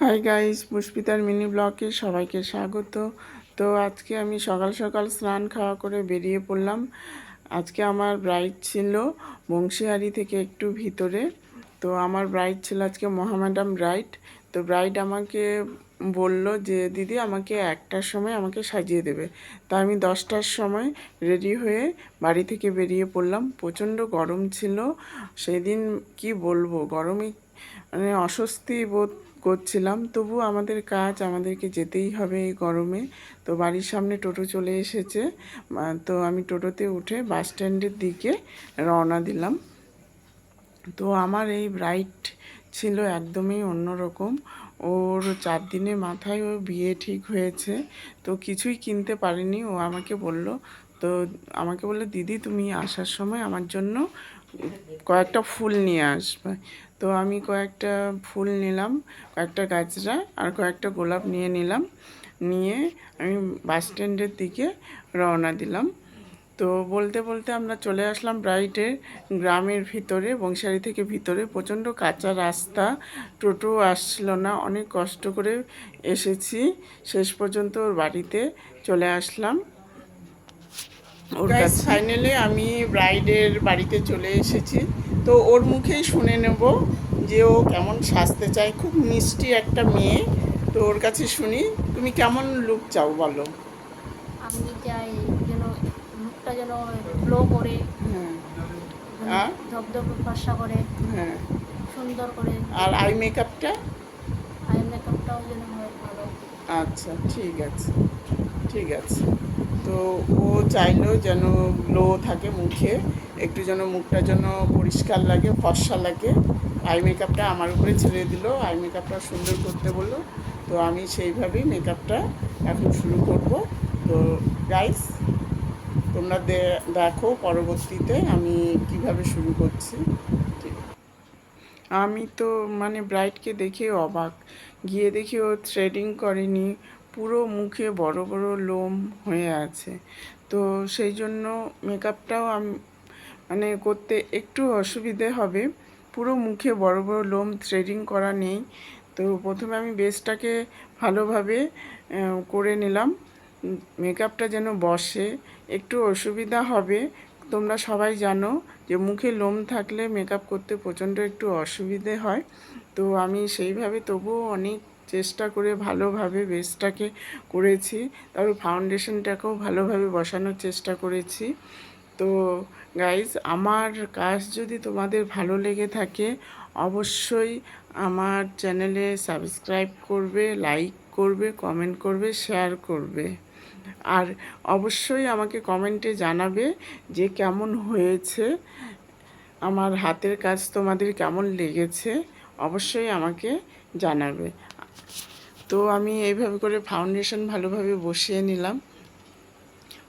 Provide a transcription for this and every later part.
Hi guys, পুষ্পিতার mini ব্লগে সবাইকে স্বাগত। তো আজকে আমি সকাল সকাল স্নান খাওয়া করে বেরিয়ে পড়লাম। আজকে আমার ব্রাইড ছিল বংশীহারি থেকে একটু ভিতরে। তো আমার ব্রাইড ছিল আজকে মহামেডাম ব্রাইড। তো ব্রাইড আমাকে বলল যে দিদি আমাকে 1টার সময় আমাকে সাজিয়ে দেবে। তা আমি 10টার সময় রেডি হয়ে বাড়ি থেকে বেরিয়ে পড়লাম। প্রচণ্ড গরম ছিল সেদিন, কি বলবো, গরমে মানে অস্বস্তি বোধ করছিলাম। তবু আমাদের কাজ, আমাদেরকে যেতেই হবে এই গরমে। তো বাড়ির সামনে টোটো চলে এসেছে। তো আমি টোটোতে উঠে বাস স্ট্যান্ডের দিকে রওনা দিলাম। তো আমার এই ব্রাইড ছিল একদমই অন্যরকম। ওর 4 দিনে মাথায় ওর বিয়ে ঠিক হয়েছে। তো কিছুই কিনতে পারিনি। ও আমাকে বলল, তো আমাকে বললো দিদি তুমি আসার সময় আমার জন্য কয়েকটা ফুল নিয়ে আসবে। তো আমি কয়েকটা ফুল নিলাম, কয়েকটা গাজরা আর কয়েকটা গোলাপ নিয়ে নিলাম। নিয়ে আমি বাস স্ট্যান্ডের দিকে রওনা দিলাম। তো বলতে বলতে আমরা চলে আসলাম ব্রাইডের গ্রামের ভিতরে, বংশারি থেকে ভিতরে। প্রচণ্ড কাঁচা রাস্তা, টোটো আসছিল না, অনেক কষ্ট করে এসেছি। শেষ পর্যন্ত ওর বাড়িতে চলে আসলাম। ওর কাছে ফাইনালি আমি ব্রাইডের বাড়িতে চলে এসেছি। তো ওর মুখেই শুনে নেব যে ও কেমন সাজতে চায়। খুব মিষ্টি একটা মেয়ে। তো ওর কাছে শুনি, তুমি কেমন লুক চাও বলো। আমি চাই যেন মুখটা যেন গ্লো করে, হ্যাঁ। যেন আর ধবধবে ফর্সা করে, হ্যাঁ, সুন্দর করে। আর আই মেকআপটা। আই মেকআপটাও যেন হয় ভালো। আচ্ছা, ঠিক আছে, ঠিক আছে। তো ও চাইলো যেন গ্লো থাকে মুখে, একটু যেন মুখটা যেন পরিষ্কার লাগে, ফর্সা লাগে। আই মেকআপটা আমার উপরে ছেড়ে দিল, আই মেকআপটা সুন্দর করতে বললো। তো আমি সেইভাবেই মেকআপটা এখন শুরু করব। তো গাইস, তোমরা দেখো পরবর্তীতে আমি কিভাবে শুরু করছি। ঠিক। আমি তো মানে ব্রাইডকে দেখে অবাক। গিয়ে দেখি ও থ্রেডিং করেনি, পুরো মুখে বড় বড় লোম হয়ে আছে। তো সেই জন্য মেকআপটাও আমি মানে করতে একটু অসুবিধে হবে। পুরো মুখে বড় বড় লোম, থ্রেডিং করা নেই। তো প্রথমে আমি বেসটাকে ভালোভাবে করে নিলাম। মেকআপটা যেন বসে, একটু অসুবিধা হবে। তোমরা সবাই জানো যে মুখে লোম থাকলে মেকআপ করতে প্রচণ্ড একটু অসুবিধে হয়। তো আমি সেইভাবে তবুও অনেক চেষ্টা করে ভালোভাবে বেসটাকে করেছি। তারপর ফাউন্ডেশনটাকেও ভালোভাবে বসানোর চেষ্টা করেছি। তো গাইজ, আমার কাজ যদি তোমাদের ভালো লেগে থাকে অবশ্যই আমার চ্যানেলে সাবস্ক্রাইব করবে, লাইক করবে, কমেন্ট করবে, শেয়ার করবে। আর অবশ্যই আমাকে কমেন্টে জানাবে যে কেমন হয়েছে, আমার হাতের কাজ তোমাদের কেমন লেগেছে, অবশ্যই আমাকে জানাবে। তো আমি এইভাবে করে ফাউন্ডেশন ভালোভাবে বসিয়ে নিলাম।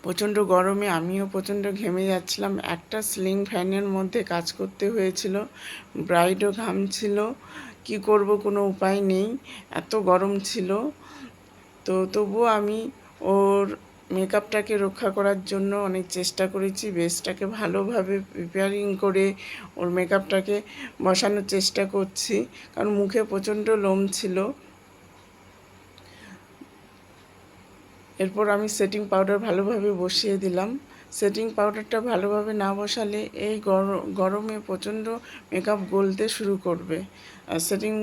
প্রচণ্ড গরমে আমিও প্রচণ্ড ঘেমে যাচ্ছিলাম। একটা সিলিং ফ্যানের মধ্যে কাজ করতে হয়েছিল, ব্রাইডও ঘামছিল। কি করব, কোনো উপায় নেই, এত গরম ছিল। তো তবুও আমি ওর মেকআপটাকে রক্ষা করার জন্য অনেক চেষ্টা করেছি। বেসটাকে ভালোভাবে প্রিপেয়ারিং করে ওর মেকআপটাকে বসানোর চেষ্টা করছি, কারণ মুখে প্রচণ্ড লোম ছিল। এরপর আমি সেটিং পাউডার ভালোভাবে বসিয়ে দিলাম। সেটিং পাউডারটা ভালোভাবে না বসালে এই গরমে প্রচণ্ড মেকআপ গলতে শুরু করবে। আর সেটিং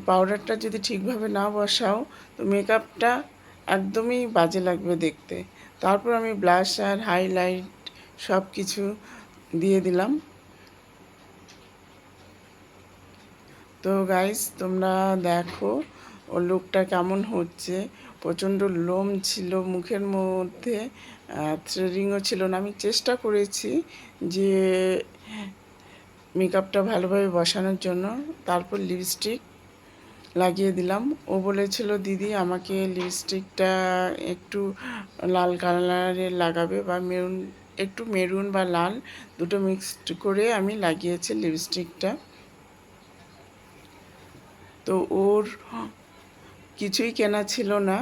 পাউডারটা যদি ঠিকভাবে না বসাও তো মেকআপটা একদমই বাজে লাগবে দেখতে। তারপর আমি ব্লাশ আর হাইলাইট সব কিছু দিয়ে দিলাম। তো গাইস, তোমরা দেখো ওর লুকটা কেমন হচ্ছে। প্রচণ্ড লোম ছিল মুখের মধ্যে, থ্রেডিংও ছিল না। আমি চেষ্টা করেছি যে মেকআপটা ভালোভাবে বসানোর জন্য। তারপর লিপস্টিক লাগিয়ে দিলাম। ও বলেছিল দিদি আমাকে লিপস্টিকটা একটু লাল কালারের লাগাবে, বা মেরুন, একটু মেরুন বা লাল দুটো মিক্সড করে আমি লাগিয়েছি লিপস্টিকটা। তো ওর কিছুই কেনা ছিল না,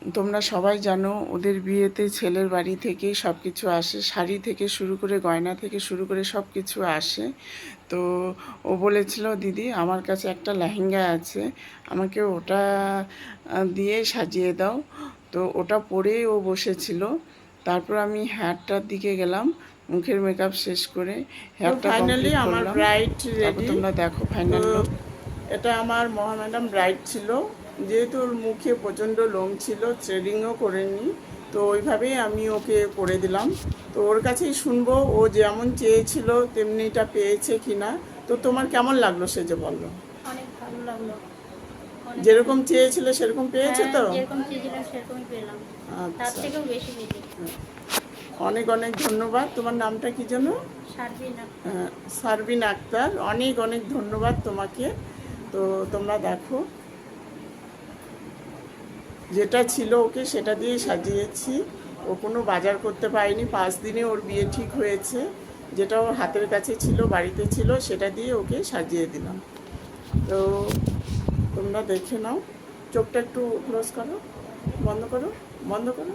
তোমরা সবাই জানো ওদের বিয়েতে ছেলের বাড়ি থেকেই সব কিছু আসে, শাড়ি থেকে শুরু করে গয়না থেকে শুরু করে সব কিছু আসে। তো ও বলেছিল দিদি আমার কাছে একটা লেহেঙ্গা আছে, আমাকে ওটা দিয়ে সাজিয়ে দাও। তো ওটা পরেই ও বসেছিল। তারপর আমি হেয়ারটার দিকে গেলাম, মুখের মেকআপ শেষ করে হেয়ারটা ফাইনালি আমার ব্রাইড রেডি। তোমরা দেখো ফাইনাল লুক। এটা আমার ম্যাডাম ব্রাইড ছিল, যেহেতু ওর মুখে প্রচণ্ড লোম ছিল, থ্রেডিংও করেনি, তো ওইভাবেই আমি ওকে করে দিলাম। তো ওর কাছেই শুনবো ও যেমন চেয়েছিল তেমনিটা পেয়েছে কিনা। তো তোমার কেমন লাগলো সে যে বললো? অনেক ভালো লাগলো। অনেক যেরকম চেয়েছিল সেরকম পেয়েছে তো? হ্যাঁ, যেরকম চেয়েছিলাম সেরকমই পেলাম, তার আচ্ছা, থেকেও বেশি পেয়েছি। অনেক অনেক ধন্যবাদ। তোমার নামটা কি যেন? সারবিন আক্তার। সারবিন আক্তার, অনেক অনেক ধন্যবাদ তোমাকে। তো তোমরা দেখো, যেটা ছিল ওকে সেটা দিয়ে সাজিয়েছি। ও কোনো বাজার করতে পারেনি, 5 দিনে ওর বিয়ে ঠিক হয়েছে। যেটা ওর হাতের কাছে ছিল, বাড়িতে ছিল, সেটা দিয়ে ওকে সাজিয়ে দিলাম। তো তোমরা দেখে নাও। চোখটা একটু ক্লোজ করো, বন্ধ করো, বন্ধ করো।